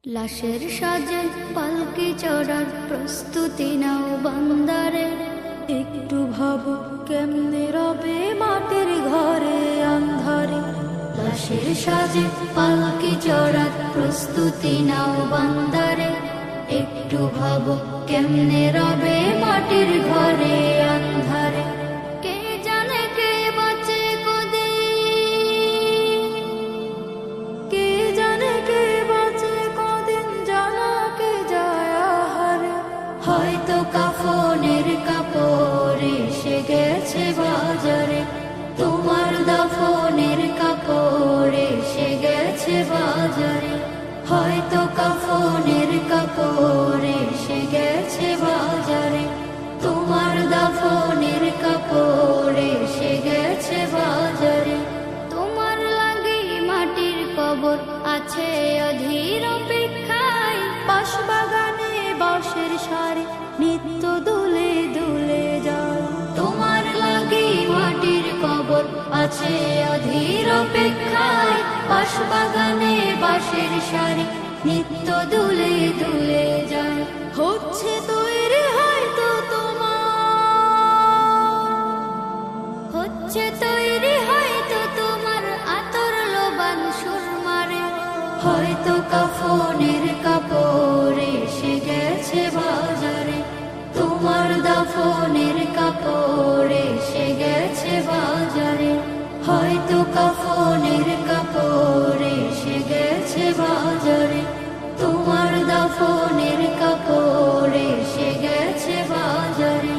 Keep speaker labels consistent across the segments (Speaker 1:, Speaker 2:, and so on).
Speaker 1: লাশের সাজে পালকি চড়ার প্রস্তুতি নাও বান্দারে। একটু ভাবো কেমনে রবে মাটির ঘরে আন্ধারে। লাশের সাজে পালকি চড়ার প্রস্তুতি নাও বান্দারে। একটু ভাবো কেমনে রবে মাটির ঘরে আন্ধারে। কে জানে কে বাঁচে কদিন, কে জানে কে বাঁচে কদিন, জানা কে যায় আহারে। হয়তো কাফনের কাপড় এসে গেছে বাজারে, তোমার দাফনের কাপড় এসে গেছে বাজারে। হয়তো কাফনের কাপড় এসে গেছে বাজারে, তোমার দাফনের কাপড় এসে গেছে বাজারে। তোমার লাগি মাটির কবর আছে অধীর অপেক্ষায়, বাঁশবাগানে বাঁশের সারি নিত্য দুলে দুলে যায়। তোমার লাগি মাটির কবর আছে অধীর অপেক্ষায়, বাঁশবাগানে বাঁশের সারি নিত্য দুলে দুলে যায়। হচ্ছে তৈরি হয়তো তোমার, হচ্ছে তৈরি হয়তো তোমার আতর লোবান সুরমারে। হয়তো কাফনের কাপড় এসে গেছে বাজারে, তোমার দাফনের কাপড় এসে গেছে বাজারে। হয়তো কাফনের কাপড় এসে গেছে বাজারে, তোমার দাফনের কাপড় এসে গেছে বাজারে।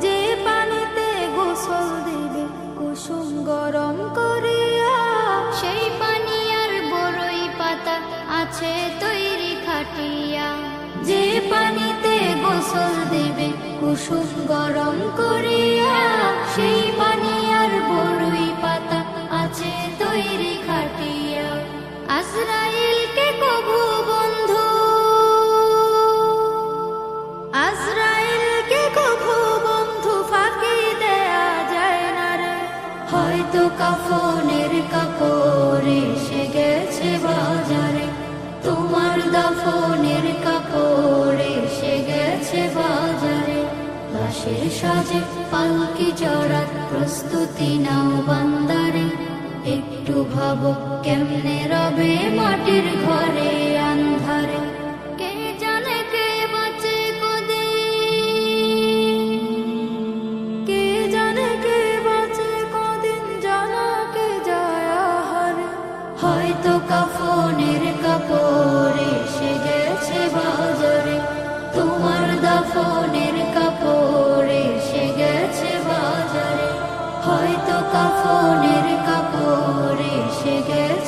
Speaker 1: যে পানিতে গোসল দিবে কুসুম গরম করিয়া, সেই পানি আর বড়ই পাতা আছে তৈরি খাটিয়া। যে পানিতে গোসল দিবে কুসুম গরম করিয়া, সেই পানি আর বড়ই পাতা আছে তৈরি খাটিয়া। আজরাইলকে কবু বন্ধু, আজরাইলকে কবু বন্ধু ফাঁকি দেয়া যায় না রে। হয়তো কাফনের কাপড় এসে গেছে বাজারে, তোমার দাফনের কাপড় এসে গেছে বাজারে। লাশের সাজে পালকি চড়ার প্রস্তুতি নাও বান্দারে। একটু ভাবো কেমনে রবে মাটির ঘরে আন্ধারে। কে জানে কে বাঁচে কদিন, কে জানে কে বাঁচে কদিন, জানা কে যায় আহারে। হয়তো কাফনের কাপড় এসে গেছে বাজারে, তোমার দাফনের কাপড় এসে গেছে বাজারে। হয়তো কাফনের কাপড় এসে গেছে